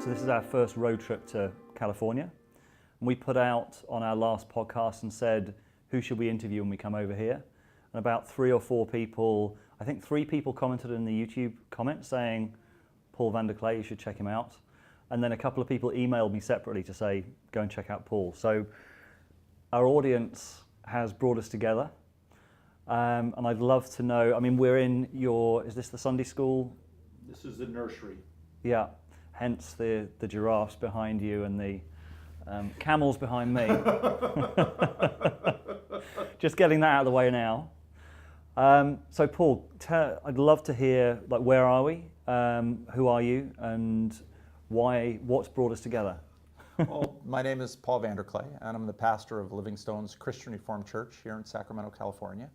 So this is our first road trip to California. And we put out on our last podcast and said, who should we interview when we come over here? And about 3 or 4 people, I think 3 people commented in the YouTube comments saying, Paul VanderKlay, you should check him out. And then a couple of people emailed me separately to say, go and check out Paul. So our audience has brought us together. And I'd love to know, I mean, we're in your, is this the Sunday school? This is the nursery. Yeah, hence the giraffes behind you and the camels behind me. Just getting that out of the way now. So Paul, I'd love to hear, like, where are we? Who are you? And why? What's brought us together? Well, my name is Paul VanderKlay, and I'm the pastor of Livingstone's Christian Reformed Church here in Sacramento, California.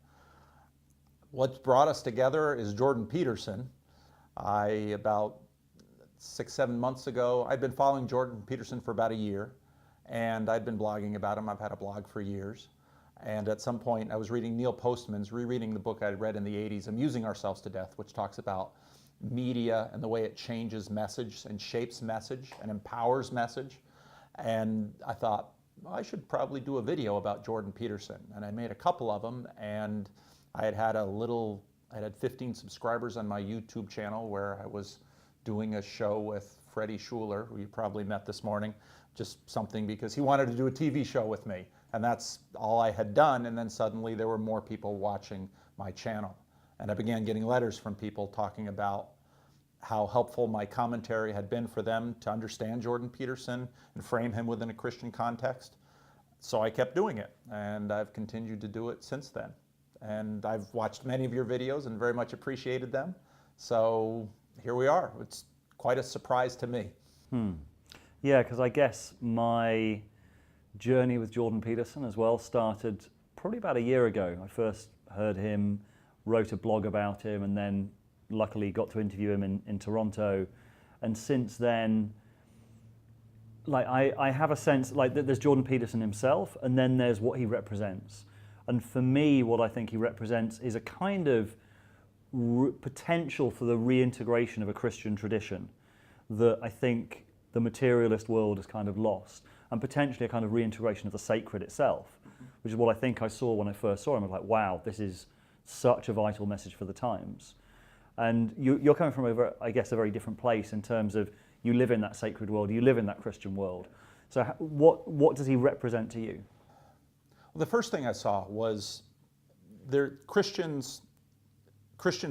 What's brought us together is Jordan Peterson. About 6-7 months ago, I'd been following Jordan Peterson for about a year, and I'd been blogging about him. I've had a blog for years. And at some point, I was reading Neil Postman's, rereading the book I'd read in the 80s, Amusing Ourselves to Death, which talks about media and the way it changes message and shapes message and empowers message. And I thought, well, I should probably do a video about Jordan Peterson. And I made a couple of them, and I had 15 subscribers on my YouTube channel where I was doing a show with Freddie Schuler, who you probably met this morning, just something because he wanted to do a TV show with me. And that's all I had done, and then suddenly there were more people watching my channel. And I began getting letters from people talking about how helpful my commentary had been for them to understand Jordan Peterson and frame him within a Christian context. So I kept doing it, and I've continued to do it since then. And I've watched many of your videos and very much appreciated them. So here we are. It's quite a surprise to me. Yeah, because I guess my journey with Jordan Peterson as well started probably about a year ago. I first heard him, wrote a blog about him, and then luckily got to interview him in Toronto. And since then, like I have a sense, like, that there's Jordan Peterson himself, and then there's what he represents. And for me, what I think he represents is a kind of potential for the reintegration of a Christian tradition that I think the materialist world has kind of lost, and potentially a kind of reintegration of the sacred itself, which is what I think I saw when I first saw him. I was like, wow, this is such a vital message for the times. And you're coming from, I guess, a very different place in terms of you live in that sacred world, you live in that Christian world. So what does he represent to you? Well, the first thing I saw was Christians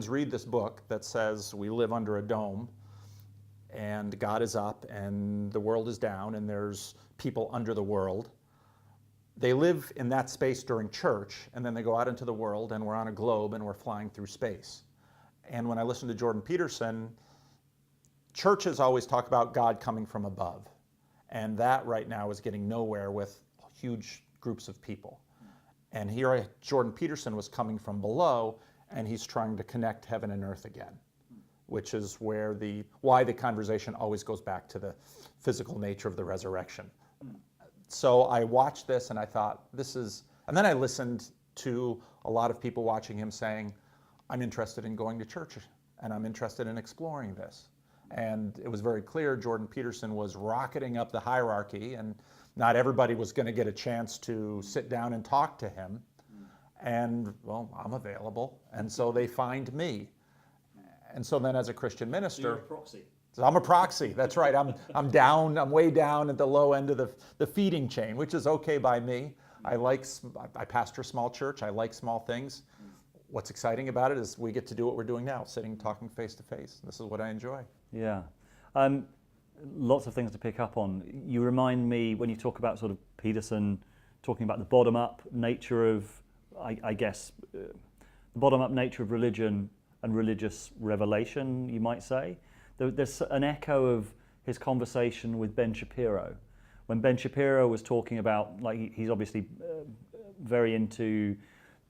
read this book that says we live under a dome, and God is up and the world is down and there's people under the world. They live in that space during church, and then they go out into the world and we're on a globe and we're flying through space. And when I listen to Jordan Peterson, churches always talk about God coming from above. And that right now is getting nowhere with huge groups of people. And here Jordan Peterson was coming from below, and he's trying to connect heaven and earth again, which is where why the conversation always goes back to the physical nature of the resurrection. So I watched this and I thought, and then I listened to a lot of people watching him saying, I'm interested in going to church and I'm interested in exploring this. And it was very clear Jordan Peterson was rocketing up the hierarchy, and not everybody was going to get a chance to sit down and talk to him. And, well, I'm available. And so they find me. And so then as a Christian minister... You're a proxy. So I'm a proxy, that's right. I'm way down at the low end of the feeding chain, which is okay by me. I pastor a small church, I like small things. What's exciting about it is we get to do what we're doing now, sitting, talking face to face. This is what I enjoy. Yeah. Lots of things to pick up on. You remind me, when you talk about sort of Peterson, talking about the bottom-up nature of, I guess, the bottom-up nature of religion and religious revelation, you might say. There's an echo of his conversation with Ben Shapiro. When Ben Shapiro was talking about, like, he's obviously very into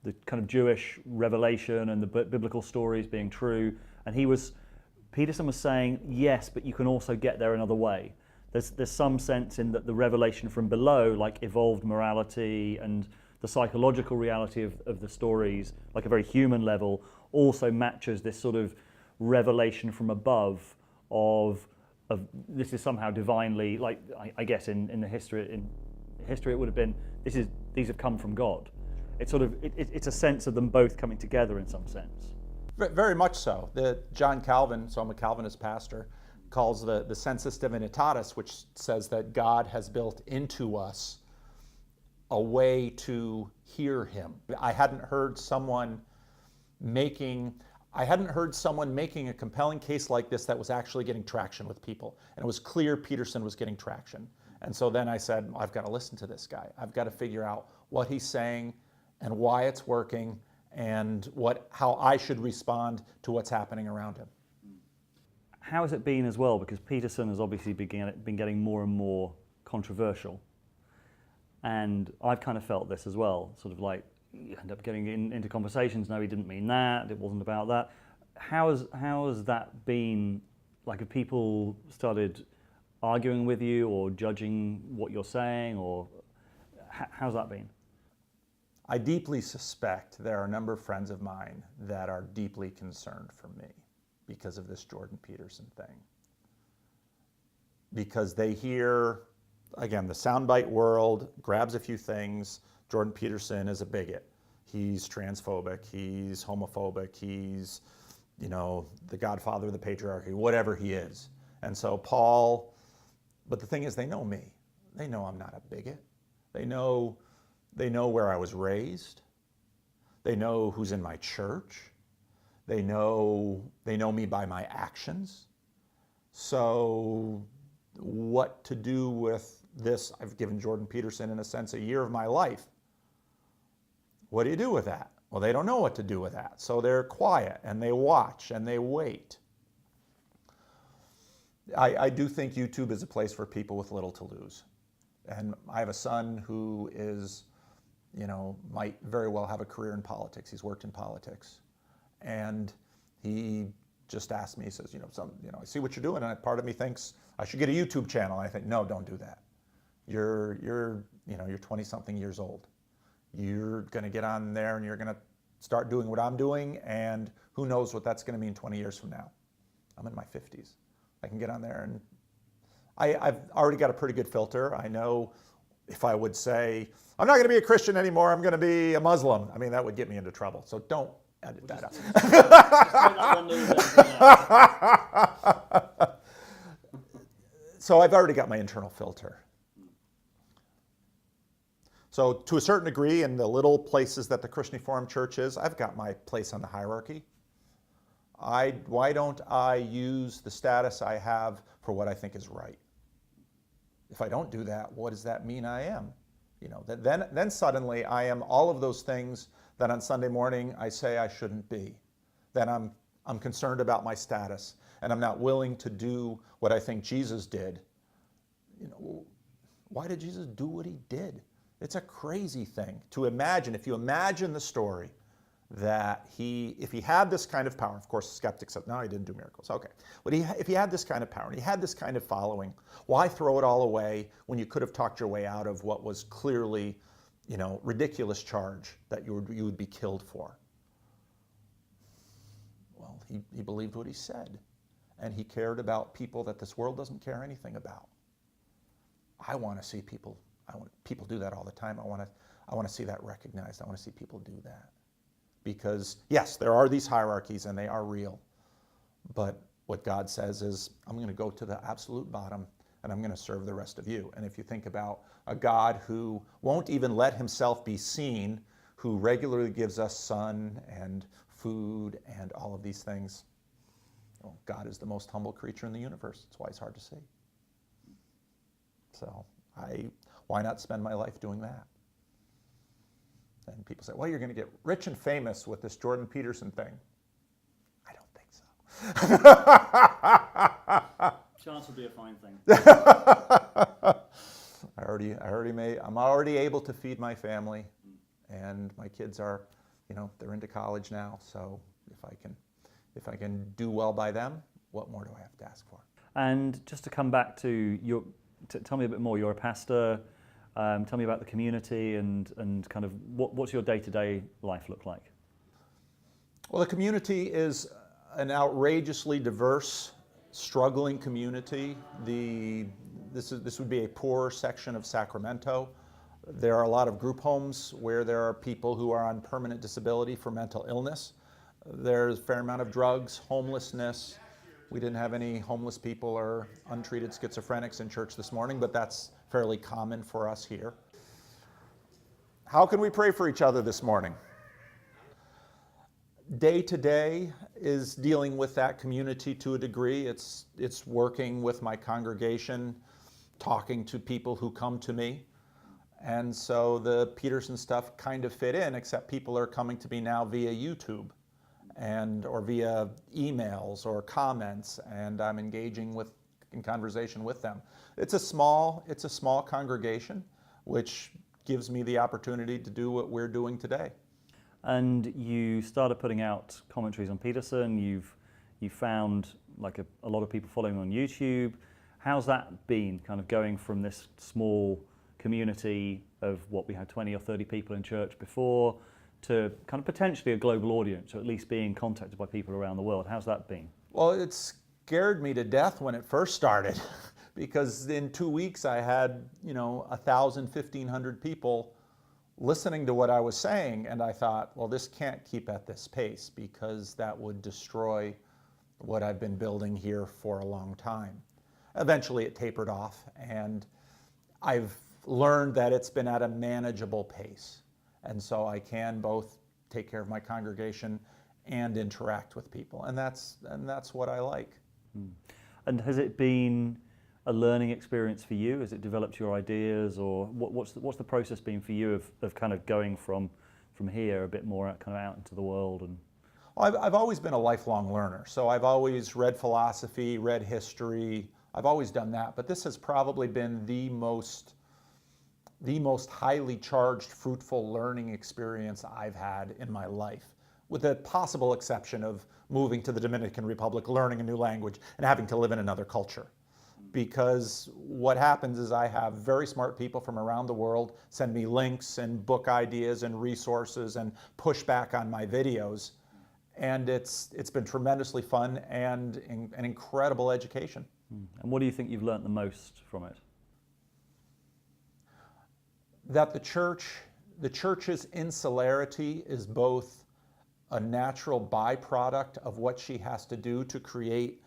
the kind of Jewish revelation and the biblical stories being true, and Peterson was saying, yes, but you can also get there another way. There's some sense in that the revelation from below, like evolved morality and the psychological reality of the stories, like a very human level, also matches this sort of revelation from above of this is somehow divinely, like I guess in history it would have been these have come from God. It's sort of it's a sense of them both coming together in some sense. Very much so. John Calvin, so I'm a Calvinist pastor, calls the sensus divinitatis, which says that God has built into us a way to hear him. I hadn't heard someone making a compelling case like this that was actually getting traction with people. And it was clear Peterson was getting traction. And so then I said, I've got to listen to this guy. I've got to figure out what he's saying and why it's working and how I should respond to what's happening around him. How has it been as well? Because Peterson has obviously been getting more and more controversial. And I've kind of felt this as well, sort of like you end up getting into conversations, no, he didn't mean that, it wasn't about that. How has that been, like have people started arguing with you or judging what you're saying, or how's that been? I deeply suspect there are a number of friends of mine that are deeply concerned for me because of this Jordan Peterson thing. Because they hear, again, the soundbite world grabs a few things. Jordan Peterson is a bigot. He's transphobic, he's homophobic, he's, the godfather of the patriarchy, whatever he is. And so but the thing is, they know me. They know I'm not a bigot. They know where I was raised. They know who's in my church. They know me by my actions. So what to do with this? I've given Jordan Peterson, in a sense, a year of my life. What do you do with that? Well, they don't know what to do with that. So they're quiet and they watch and they wait. I do think YouTube is a place for people with little to lose. And I have a son who is, might very well have a career in politics. He's worked in politics. And he just asked me, he says, I see what you're doing, and part of me thinks I should get a YouTube channel. And I think, no, don't do that. You're 20-something years old. You're going to get on there and you're going to start doing what I'm doing, and who knows what that's going to mean 20 years from now. I'm in my 50s. I can get on there, and I've already got a pretty good filter. I know if I would say, I'm not going to be a Christian anymore, I'm going to be a Muslim, I mean, that would get me into trouble. So don't edit that out. So I've already got my internal filter. So to a certain degree, in the little places that the Christian Reformed Church is, I've got my place on the hierarchy. Why don't I use the status I have for what I think is right? If I don't do that, what does that mean I am? Then suddenly I am all of those things that on Sunday morning I say I shouldn't be. Then I'm concerned about my status, and I'm not willing to do what I think Jesus did. Why did Jesus do what he did? It's a crazy thing to imagine. If you imagine the story that if he had this kind of power, of course skeptics said, no, he didn't do miracles. Okay, but if he had this kind of power and he had this kind of following, why throw it all away when you could have talked your way out of what was clearly, ridiculous charge that you would be killed for? Well, he believed what he said, and he cared about people that this world doesn't care anything about. I want to see people. People do that all the time. I want to see that recognized. I want to see people do that. Because, yes, there are these hierarchies and they are real. But what God says is, I'm going to go to the absolute bottom and I'm going to serve the rest of you. And if you think about a God who won't even let himself be seen, who regularly gives us sun and food and all of these things, well, God is the most humble creature in the universe. That's why he's hard to see. So why not spend my life doing that? And people say, well, you're going to get rich and famous with this Jordan Peterson thing. I don't think so. Chance would be a fine thing. I'm already able to feed my family, and my kids are, they're into college now. So if I can do well by them, what more do I have to ask for? And just to come back to tell me a bit more. You're a pastor. Tell me about the community and kind of what's your day-to-day life look like? Well, the community is an outrageously diverse struggling community. This would be a poor section of Sacramento. There are a lot of group homes where there are people who are on permanent disability for mental illness. There's a fair amount of drugs, homelessness. We didn't have any homeless people or untreated schizophrenics in church this morning, but that's fairly common for us here. How can we pray for each other this morning? Day to day is dealing with that community to a degree. It's working with my congregation, talking to people who come to me. And so the Peterson stuff kind of fit in, except people are coming to me now via YouTube or via emails or comments, and I'm engaging in conversation with them. It's a small congregation, which gives me the opportunity to do what we're doing today. And you started putting out commentaries on Peterson. You found like a lot of people following on YouTube. How's that been, kind of going from this small community of what we had 20 or 30 people in church before to kind of potentially a global audience, or at least being contacted by people around the world? How's that been? Well, it scared me to death when it first started because in 2 weeks I had, 1,000, 1,500 people listening to what I was saying, and I thought, well, this can't keep at this pace because that would destroy what I've been building here for a long time. Eventually it tapered off, and I've learned that it's been at a manageable pace. And so I can both take care of my congregation and interact with people. And that's what I like. And has it been a learning experience for you? Has it developed your ideas, or what's the process been for you of kind of going from here a bit more out into the world? And I've always been a lifelong learner. So I've always read philosophy, read history. I've always done that. But this has probably been the most highly charged, fruitful learning experience I've had in my life, with the possible exception of moving to the Dominican Republic, learning a new language, and having to live in another culture. Because what happens is I have very smart people from around the world send me links and book ideas and resources and push back on my videos. And it's been tremendously fun and an incredible education. And what do you think you've learned the most from it? That the church's insularity is both a natural byproduct of what she has to do to create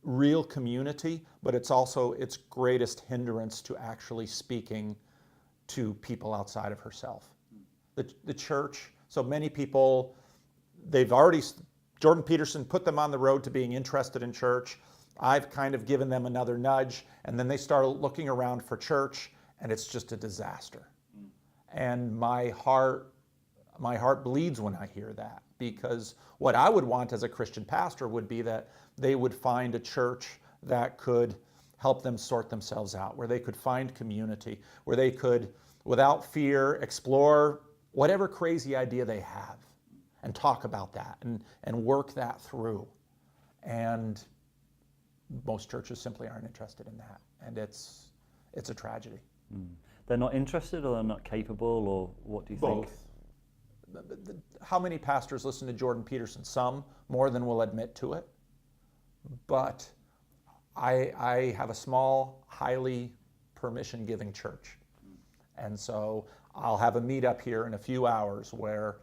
real community, but it's also its greatest hindrance to actually speaking to people outside of herself. The church, so many people, Jordan Peterson put them on the road to being interested in church. I've kind of given them another nudge, and then they start looking around for church, and it's just a disaster. And my heart bleeds when I hear that, because what I would want as a Christian pastor would be that they would find a church that could help them sort themselves out, where they could find community, where they could, without fear, explore whatever crazy idea they have and talk about that and work that through. And most churches simply aren't interested in that, and it's a tragedy. They're not interested, or they're not capable, or what do you think? Both. How many pastors listen to Jordan Peterson? Some, more than will admit to it. But I have a small, highly permission-giving church. And so I'll have a meetup here in a few hours where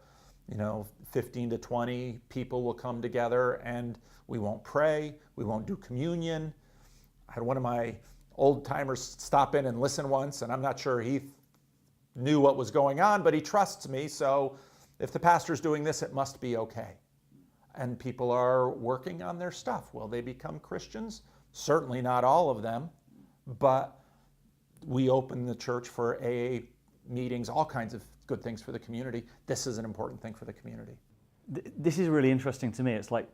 15 to 20 people will come together, and we won't pray, we won't do communion. I had one of my old-timers stop in and listen once, and I'm not sure he knew what was going on, but he trusts me, so if the pastor's doing this, it must be okay. And people are working on their stuff. Will they become Christians? Certainly not all of them, but we open the church for AA meetings, all kinds of good things for the community. This is an important thing for the community. This is really interesting to me. It's like,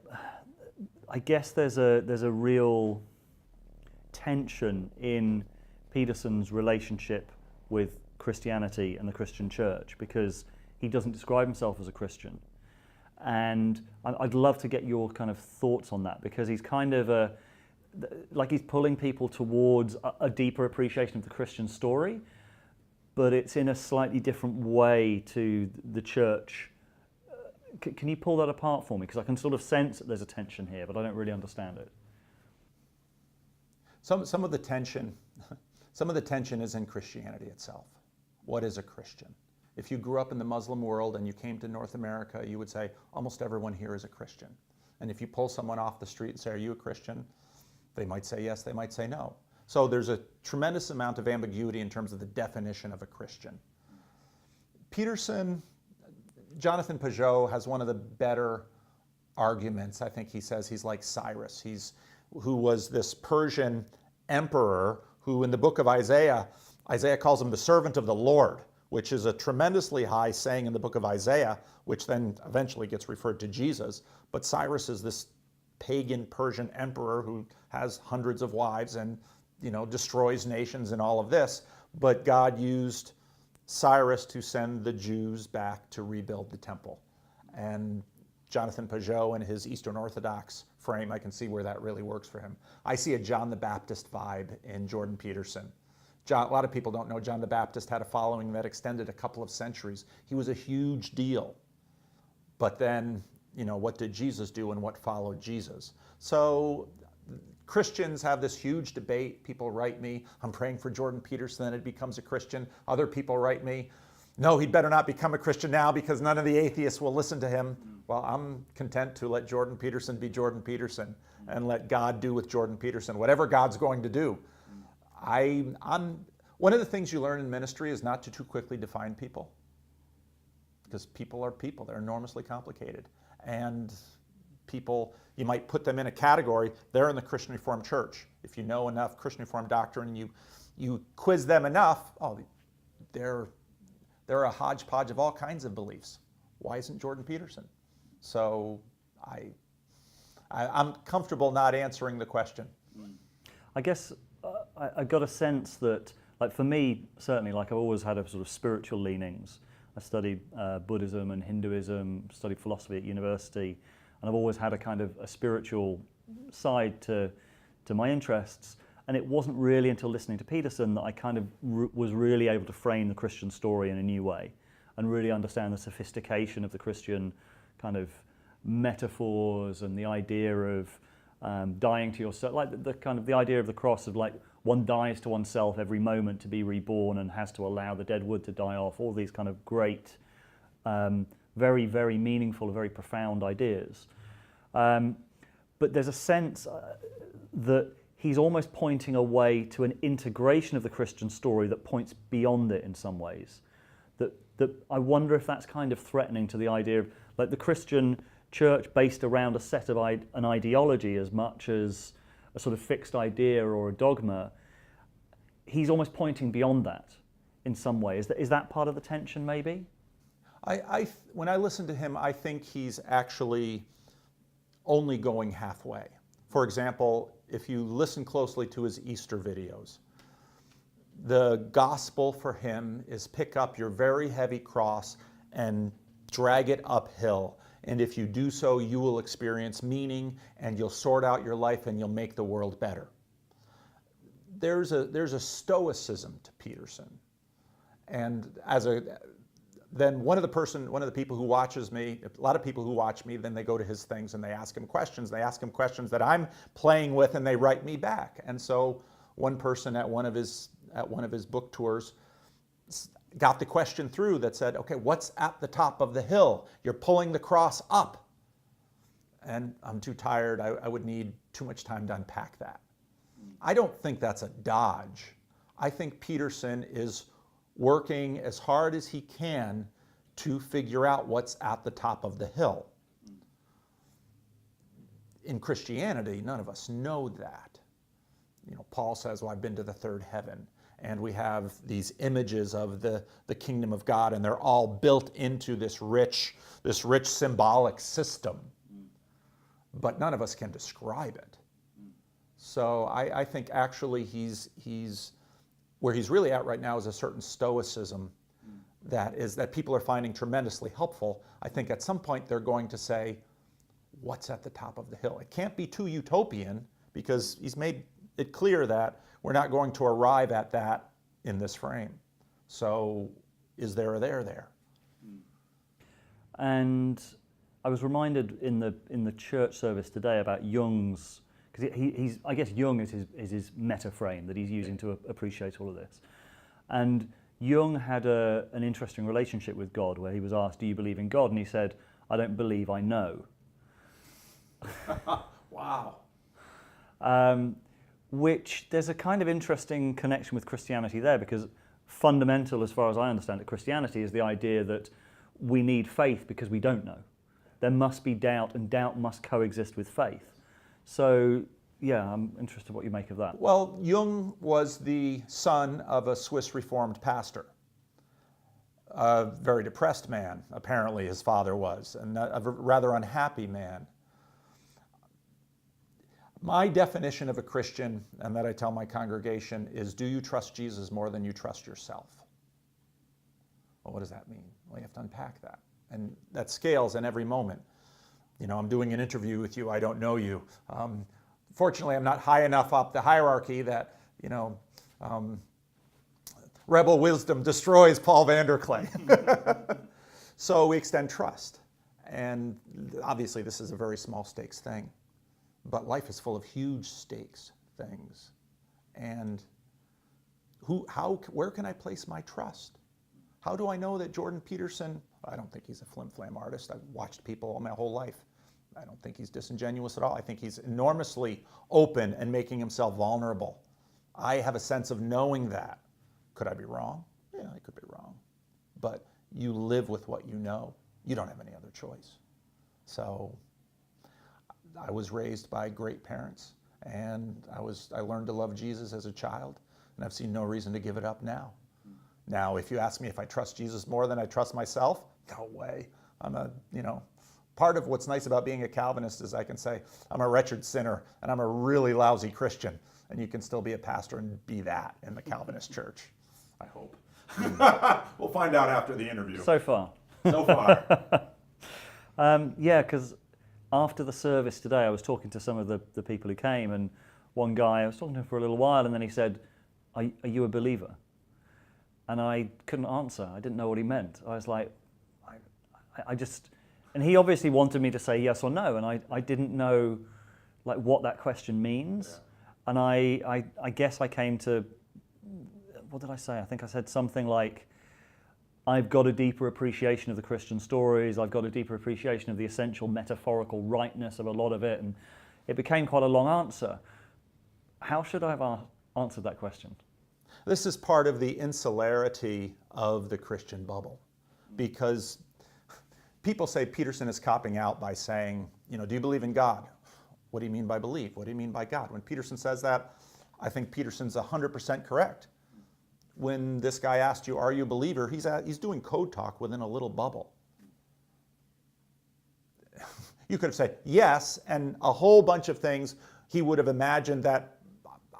I guess there's a real tension in Peterson's relationship with Christianity and the Christian church, because he doesn't describe himself as a Christian. And I'd love to get your kind of thoughts on that, because he's kind of he's pulling people towards a deeper appreciation of the Christian story, but it's in a slightly different way to the church Can you pull that apart for me? Because I can sort of sense that there's a tension here, but I don't really understand it. Some of the tension is in Christianity itself. What is a Christian? If you grew up in the Muslim world and you came to North America, you would say almost everyone here is a Christian. And if you pull someone off the street and say, "Are you a Christian?" they might say yes, they might say no. So there's a tremendous amount of ambiguity in terms of the definition of a Christian. Peterson, Jonathan Pajot has one of the better arguments. I think he says he's like Cyrus, who was this Persian emperor who in the book of Isaiah calls him the servant of the Lord, which is a tremendously high saying in the book of Isaiah, which then eventually gets referred to Jesus. But Cyrus is this pagan Persian emperor who has hundreds of wives and destroys nations and all of this. But God used Cyrus to send the Jews back to rebuild the temple. And Jonathan Pajot and his Eastern Orthodox frame, I can see where that really works for him. I see a John the Baptist vibe in Jordan Peterson. A lot of people don't know John the Baptist had a following that extended a couple of centuries. He was a huge deal. But then, what did Jesus do and what followed Jesus? So Christians have this huge debate. People write me, "I'm praying for Jordan Peterson, then it becomes a Christian." Other people write me, "No, he'd better not become a Christian now because none of the atheists will listen to him." Well, I'm content to let Jordan Peterson be Jordan Peterson and let God do with Jordan Peterson whatever God's going to do. One of the things you learn in ministry is not to too quickly define people, because people are people. They're enormously complicated. And people, you might put them in a category. They're in the Christian Reformed Church. If you know enough Christian Reformed doctrine and you quiz them enough, they're a hodgepodge of all kinds of beliefs. Why isn't Jordan Peterson? So I'm comfortable not answering the question. I guess I got a sense that, like for me, certainly, like I've always had a sort of spiritual leanings. I studied Buddhism and Hinduism, studied philosophy at university, and I've always had a kind of a spiritual side to my interests. And it wasn't really until listening to Peterson that I kind of was really able to frame the Christian story in a new way and really understand the sophistication of the Christian kind of metaphors and the idea of dying to yourself, like the kind of the idea of the cross of like one dies to oneself every moment to be reborn and has to allow the dead wood to die off, all these kind of great, very, very meaningful, very profound ideas. But there's a sense that he's almost pointing a way to an integration of the Christian story that points beyond it in some ways. That I wonder if that's kind of threatening to the idea of like the Christian church based around a set of an ideology as much as a sort of fixed idea or a dogma. He's almost pointing beyond that in some way. Is that part of the tension maybe? When I listen to him, I think he's actually only going halfway. For example, if you listen closely to his Easter videos, the gospel for him is pick up your very heavy cross and drag it uphill. And if you do so, you will experience meaning and you'll sort out your life and you'll make the world better. There's a stoicism to Peterson. And then one of the people who watches me, a lot of people who watch me, then they go to his things and they ask him questions. They ask him questions that I'm playing with and they write me back. And so one person at one of his book tours got the question through that said, "Okay, what's at the top of the hill? You're pulling the cross up." And I'm too tired. I would need too much time to unpack that. I don't think that's a dodge. I think Peterson is working as hard as he can to figure out what's at the top of the hill. In Christianity, none of us know that. Paul says, "Well, I've been to the third heaven." And we have these images of the kingdom of God, and they're all built into this rich symbolic system. But none of us can describe it. So I think actually he's where he's really at right now is a certain stoicism that people are finding tremendously helpful. I think at some point they're going to say, what's at the top of the hill? It can't be too utopian because he's made it clear that we're not going to arrive at that in this frame. So is there a there there? And I was reminded in the church service today about Jung's, because he's I guess Jung is his meta frame that he's using to appreciate all of this, and Jung had an interesting relationship with God where he was asked, "Do you believe in God?" and he said, "I don't believe, I know." Wow. Which there's a kind of interesting connection with Christianity there, because fundamental, as far as I understand it, Christianity is the idea that we need faith because we don't know. There must be doubt, and doubt must coexist with faith. So, yeah, I'm interested in what you make of that. Well, Jung was the son of a Swiss Reformed pastor. A very depressed man, apparently his father was, and a rather unhappy man. My definition of a Christian, and that I tell my congregation, is, do you trust Jesus more than you trust yourself? Well, what does that mean? Well, you have to unpack that. And that scales in every moment. You know, I'm doing an interview with you, I don't know you. Fortunately, I'm not high enough up the hierarchy that, you know, rebel wisdom destroys Paul VanderKlay. So we extend trust. And obviously, this is a very small stakes thing. But life is full of huge stakes things. And where can I place my trust? How do I know that Jordan Peterson, I don't think he's a flim-flam artist. I've watched people all my whole life. I don't think he's disingenuous at all. I think he's enormously open and making himself vulnerable. I have a sense of knowing that. Could I be wrong? Yeah, I could be wrong. But you live with what you know. You don't have any other choice. So I was raised by great parents, and I learned to love Jesus as a child, and I've seen no reason to give it up now. Now, if you ask me if I trust Jesus more than I trust myself, no way. Part of what's nice about being a Calvinist is I can say, I'm a wretched sinner and I'm a really lousy Christian, and you can still be a pastor and be that in the Calvinist church, I hope. We'll find out after the interview. So far. So far. Yeah, because after the service today, I was talking to some of the people who came, and one guy, I was talking to him for a little while, and then he said, are you a believer? And I couldn't answer. I didn't know what he meant. I was like, I just, and he obviously wanted me to say yes or no, and I didn't know like what that question means. Yeah. And I guess I came to, what did I say? I think I said something like, I've got a deeper appreciation of the Christian stories. I've got a deeper appreciation of the essential metaphorical rightness of a lot of it. And it became quite a long answer. How should I have answered that question? This is part of the insularity of the Christian bubble, because people say Peterson is copping out by saying, do you believe in God? What do you mean by believe? What do you mean by God? When Peterson says that, I think Peterson's 100% correct. When this guy asked you, are you a believer? He's doing code talk within a little bubble. You could have said yes, and a whole bunch of things he would have imagined that,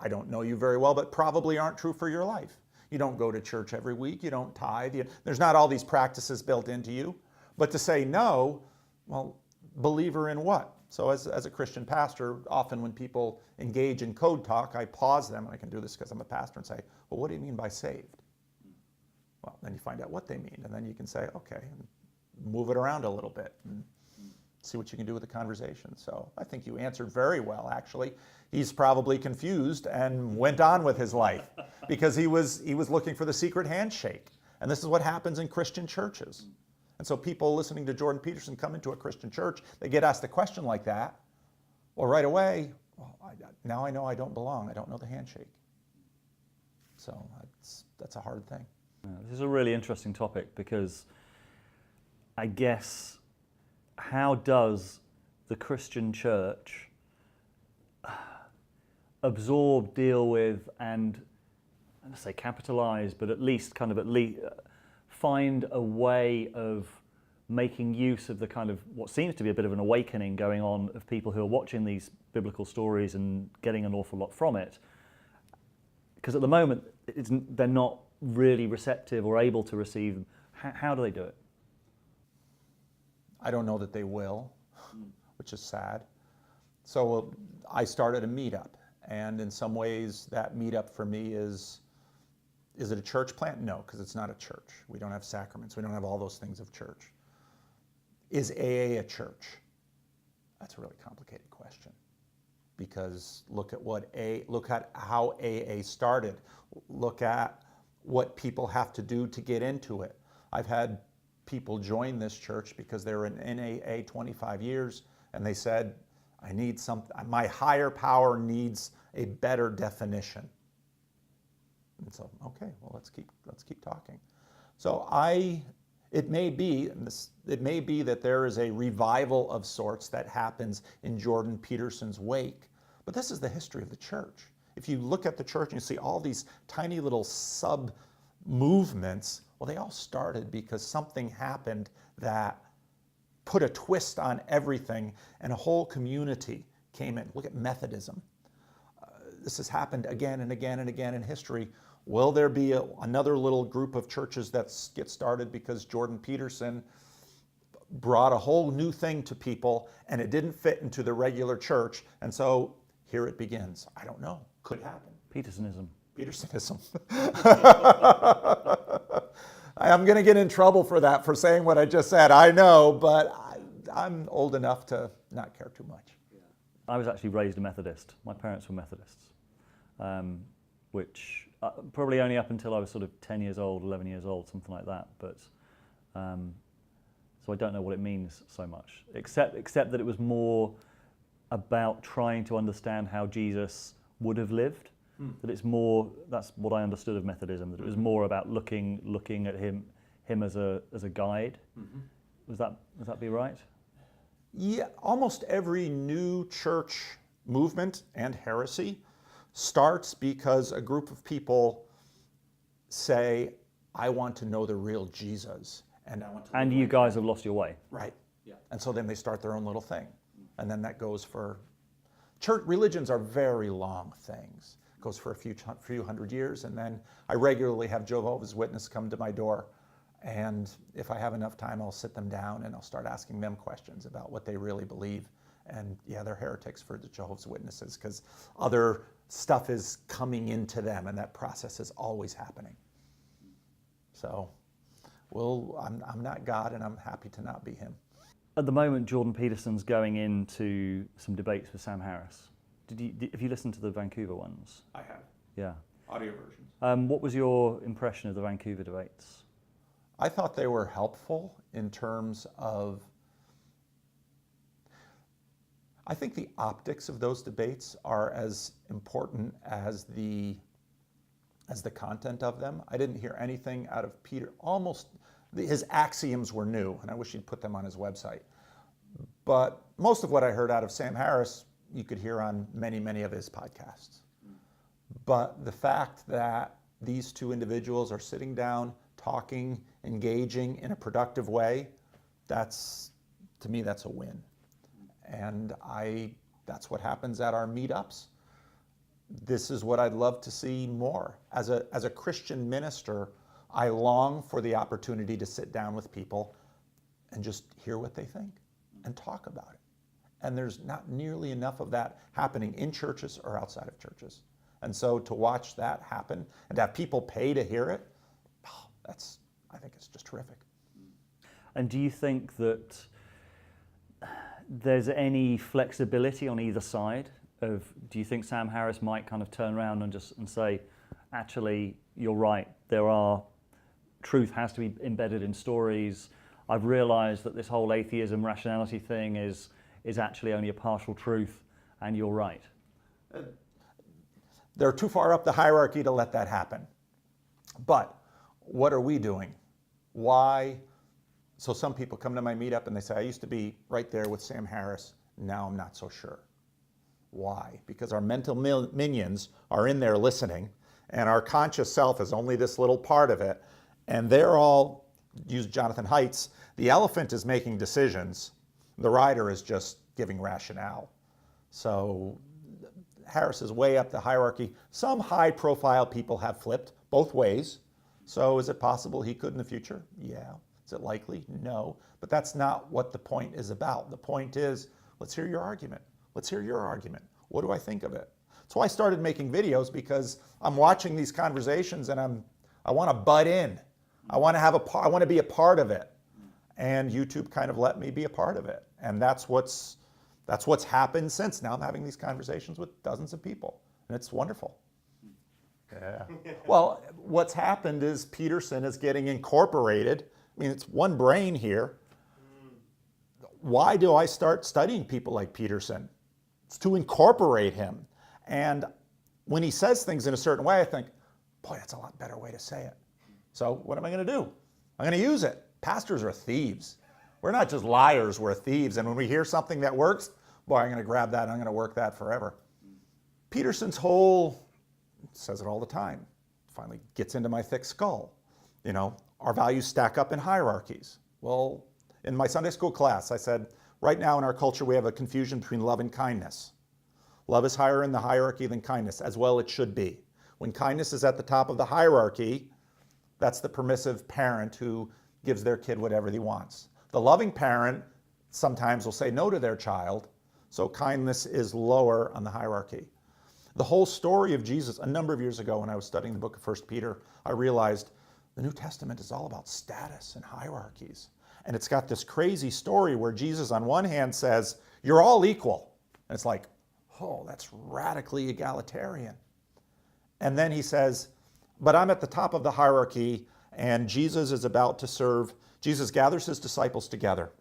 I don't know you very well, but probably aren't true for your life. You don't go to church every week, you don't tithe, there's not all these practices built into you. But to say no, well, believer in what? So as a Christian pastor, often when people engage in code talk, I pause them, and I can do this because I'm a pastor, and say, well, what do you mean by saved? Well, then you find out what they mean, and then you can say, okay, move it around a little bit and see what you can do with the conversation. So I think you answered very well, actually. He's probably confused and went on with his life because he was looking for the secret handshake. And this is what happens in Christian churches. And so people listening to Jordan Peterson come into a Christian church, they get asked a question like that. Well, right away, now I know I don't belong. I don't know the handshake. So that's a hard thing. Yeah, this is a really interesting topic, because I guess, how does the Christian church absorb, deal with, and I don't say capitalize, but at least find a way of making use of the kind of what seems to be a bit of an awakening going on of people who are watching these biblical stories and getting an awful lot from it? Because at the moment, they're not really receptive or able to receive them. How do they do it? I don't know that they will, which is sad. So I started a meetup, and in some ways that meetup for me is it a church plant? No, because it's not a church. We don't have sacraments. We don't have all those things of church. Is AA a church? That's a really complicated question, because look at how AA started. Look at what people have to do to get into it. I've had people join this church because they were in AA 25 years and they said, I need something, my higher power needs a better definition. And so, okay, well, let's keep talking. So it may be that there is a revival of sorts that happens in Jordan Peterson's wake, but this is the history of the church. If you look at the church and you see all these tiny little sub movements, well, they all started because something happened that put a twist on everything, and a whole community came in. Look at Methodism. This has happened again and again and again in history. Will there be another little group of churches that get started because Jordan Peterson brought a whole new thing to people and it didn't fit into the regular church, and so here it begins? I don't know. Could happen. Petersonism. Petersonism. I'm going to get in trouble for that, for saying what I just said. I know, but I'm old enough to not care too much. I was actually raised a Methodist. My parents were Methodists, which probably only up until I was sort of 10 years old, 11 years old, something like that. But so I don't know what it means so much, except that it was more about trying to understand how Jesus would have lived. That it's more, that's what I understood of Methodism, that it was more about looking at him as a guide. Would that be right? Yeah, almost every new church movement and heresy starts because a group of people say, I want to know the real Jesus. And I want to and you guys have lost your way. Right. Yeah. And so then they start their own little thing. And then that goes for, church religions are very long things. It goes for a few hundred years, and then I regularly have Jehovah's Witnesses come to my door, and if I have enough time, I'll sit them down and I'll start asking them questions about what they really believe. And yeah, they're heretics for the Jehovah's Witnesses because other stuff is coming into them, and that process is always happening. So, well, I'm not God, and I'm happy to not be him. At the moment, Jordan Peterson's going into some debates with Sam Harris. Have you listened to the Vancouver ones? I have. Yeah. Audio versions. What was your impression of the Vancouver debates? I thought they were helpful in terms of, I think the optics of those debates are as important as the content of them. I didn't hear anything out of Peter. His axioms were new, and I wish he'd put them on his website. But most of what I heard out of Sam Harris, you could hear on many, many of his podcasts. But the fact that these two individuals are sitting down, talking, engaging in a productive way, to me, that's a win. And that's what happens at our meetups. This is what I'd love to see more. As a Christian minister, I long for the opportunity to sit down with people and just hear what they think and talk about it. And there's not nearly enough of that happening in churches or outside of churches. And so to watch that happen and to have people pay to hear it, I think it's just terrific. And do you think that there's any flexibility on either side? Do you think Sam Harris might kind of turn around and say, actually, you're right, truth has to be embedded in stories. I've realized that this whole atheism rationality thing is actually only a partial truth, and you're right. They're too far up the hierarchy to let that happen. But what are we doing? Why? So some people come to my meetup and they say, I used to be right there with Sam Harris, now I'm not so sure. Why? Because our mental minions are in there listening, and our conscious self is only this little part of it, and they're all, use Jonathan Haidt's, the elephant is making decisions, the rider is just giving rationale. So Harris is way up the hierarchy. Some high-profile people have flipped both ways. So is it possible he could in the future? Yeah. Is it likely? No. But that's not what the point is about. The point is, let's hear your argument. Let's hear your argument. What do I think of it? So I started making videos because I'm watching these conversations and I want to butt in. I want to be a part of it. and YouTube kind of let me be a part of it. And that's what's happened since. Now I'm having these conversations with dozens of people, and it's wonderful. Yeah. Well, what's happened is Peterson is getting incorporated. I mean, it's one brain here. Why do I start studying people like Peterson? It's to incorporate him. And when he says things in a certain way, I think, boy, that's a lot better way to say it. So what am I going to do? I'm going to use it. Pastors are thieves. We're not just liars, we're thieves. And when we hear something that works, boy, I'm going to grab that and I'm going to work that forever. Peterson's whole, says it all the time, finally gets into my thick skull. You know, our values stack up in hierarchies. Well, in my Sunday school class, I said, right now in our culture, we have a confusion between love and kindness. Love is higher in the hierarchy than kindness, as well it should be. When kindness is at the top of the hierarchy, that's the permissive parent who gives their kid whatever he wants. The loving parent sometimes will say no to their child, so kindness is lower on the hierarchy. The whole story of Jesus, a number of years ago when I was studying the book of 1 Peter, I realized the New Testament is all about status and hierarchies. And it's got this crazy story where Jesus on one hand says, you're all equal. And it's like, oh, that's radically egalitarian. And then he says, but I'm at the top of the hierarchy, and Jesus is about to serve. Jesus gathers his disciples together,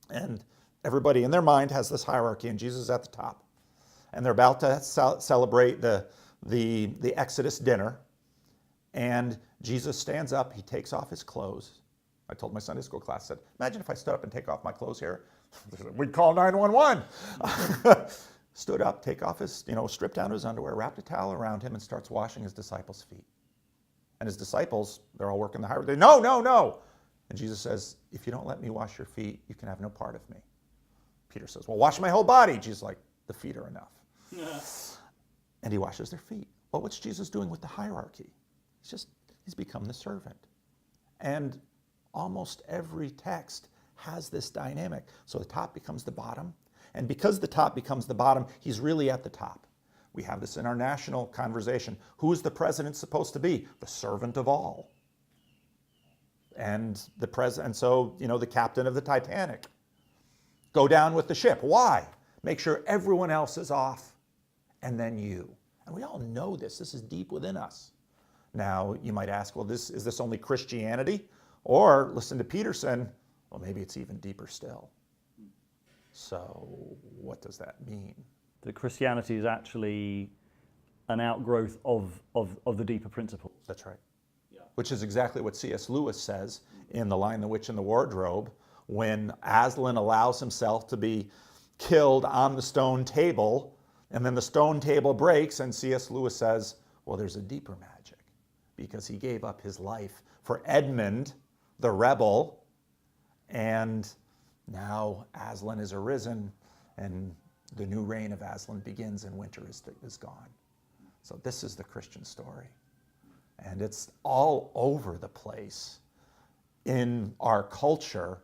and everybody in their mind has this hierarchy, and Jesus is at the top. And they're about to celebrate the Exodus dinner, and Jesus stands up, he takes off his clothes. I told my Sunday school class, I said, imagine if I stood up and take off my clothes here. We'd call 911. Stood up, take off his, stripped down his underwear, wrapped a towel around him, and starts washing his disciples' feet. And his disciples, they're all working the hierarchy. No, no, no. And Jesus says, if you don't let me wash your feet, you can have no part of me. Peter says, well, wash my whole body. Jesus is like, the feet are enough. Yeah. And he washes their feet. Well, what's Jesus doing with the hierarchy? He's become the servant. And almost every text has this dynamic. So the top becomes the bottom. And because the top becomes the bottom, he's really at the top. We have this in our national conversation. Who is the president supposed to be? The servant of all. And so, the captain of the Titanic. Go down with the ship. Why? Make sure everyone else is off, and then you. And we all know this. This is deep within us. Now, you might ask, well, is this only Christianity? Or, listen to Peterson, well, maybe it's even deeper still. So, what does that mean? That Christianity is actually an outgrowth of the deeper principle. That's right. Yeah. Which is exactly what C.S. Lewis says in The Lion, the Witch, and the Wardrobe, when Aslan allows himself to be killed on the stone table, and then the stone table breaks, and C.S. Lewis says, well, there's a deeper magic, because he gave up his life for Edmund, the rebel, and now Aslan is arisen, and the new reign of Aslan begins, and winter is gone. So this is the Christian story. And it's all over the place in our culture,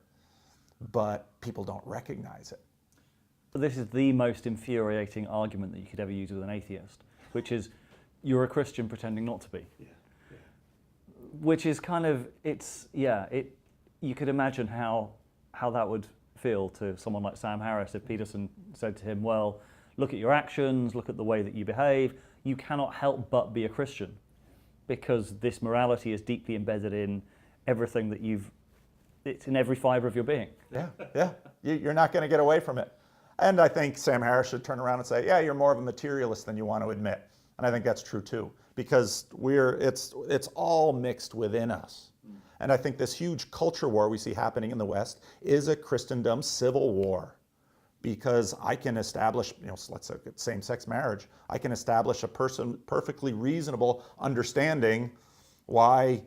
but people don't recognize it. But this is the most infuriating argument that you could ever use with an atheist, which is, you're a Christian pretending not to be. Yeah. Yeah. Which is kind of, you could imagine how that would feel to someone like Sam Harris if Peterson said to him, well, look at your actions, look at the way that you behave. You cannot help but be a Christian, because this morality is deeply embedded in everything that it's in every fiber of your being. Yeah, yeah. You're not going to get away from it. And I think Sam Harris should turn around and say, yeah, you're more of a materialist than you want to admit. And I think that's true too, because it's all mixed within us. And I think this huge culture war we see happening in the West is a Christendom civil war, because I can establish, let's say same-sex marriage, I can establish a perfectly reasonable understanding why,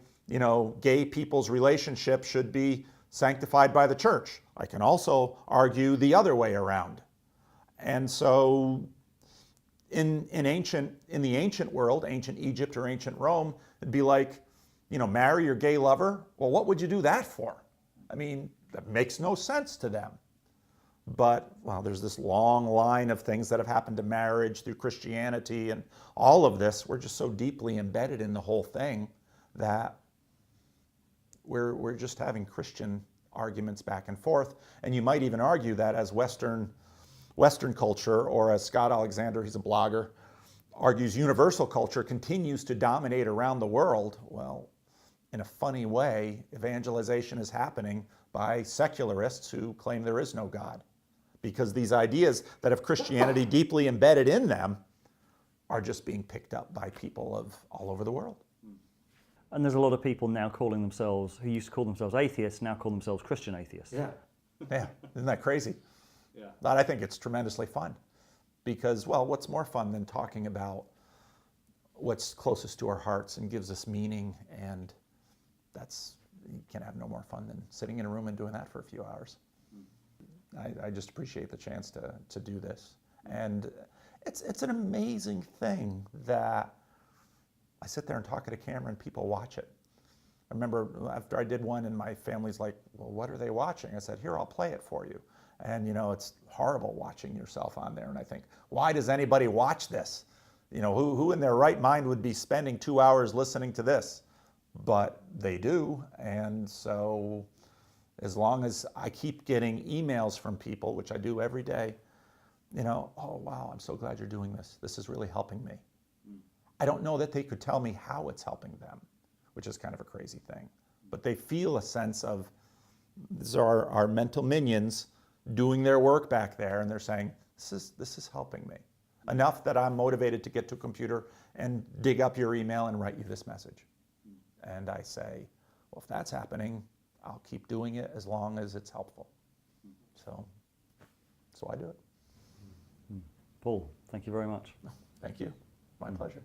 gay people's relationship should be sanctified by the church. I can also argue the other way around. And so in the ancient world, ancient Egypt or ancient Rome, it'd be like, marry your gay lover. Well, what would you do that for? I mean, that makes no sense to them. But, well, there's this long line of things that have happened to marriage through Christianity, and all of this, we're just so deeply embedded in the whole thing that we're just having Christian arguments back and forth. And you might even argue that as Western culture, or as Scott Alexander, he's a blogger, argues universal culture continues to dominate around the world. Well, in a funny way, evangelization is happening by secularists who claim there is no God, because these ideas that have Christianity deeply embedded in them are just being picked up by people of all over the world. And there's a lot of people now calling themselves, who used to call themselves atheists, now call themselves Christian atheists. Yeah. Yeah, isn't that crazy? Yeah. But I think it's tremendously fun, because, well, what's more fun than talking about what's closest to our hearts and gives us meaning? And you can have no more fun than sitting in a room and doing that for a few hours. I just appreciate the chance to do this. And it's an amazing thing that I sit there and talk at a camera and people watch it. I remember after I did one and my family's like, well, what are they watching? I said, here, I'll play it for you. And it's horrible watching yourself on there. And I think, why does anybody watch this? Who in their right mind would be spending 2 hours listening to this? But they do. And so as long as I keep getting emails from people, which I do every day, oh, wow, I'm so glad you're doing this. This is really helping me. I don't know that they could tell me how it's helping them, which is kind of a crazy thing. But they feel a sense of, these are our mental minions doing their work back there, and they're saying, this is helping me. Enough that I'm motivated to get to a computer and dig up your email and write you this message. And I say, well, if that's happening, I'll keep doing it as long as it's helpful. So I do it. Paul, thank you very much. Thank you. My pleasure.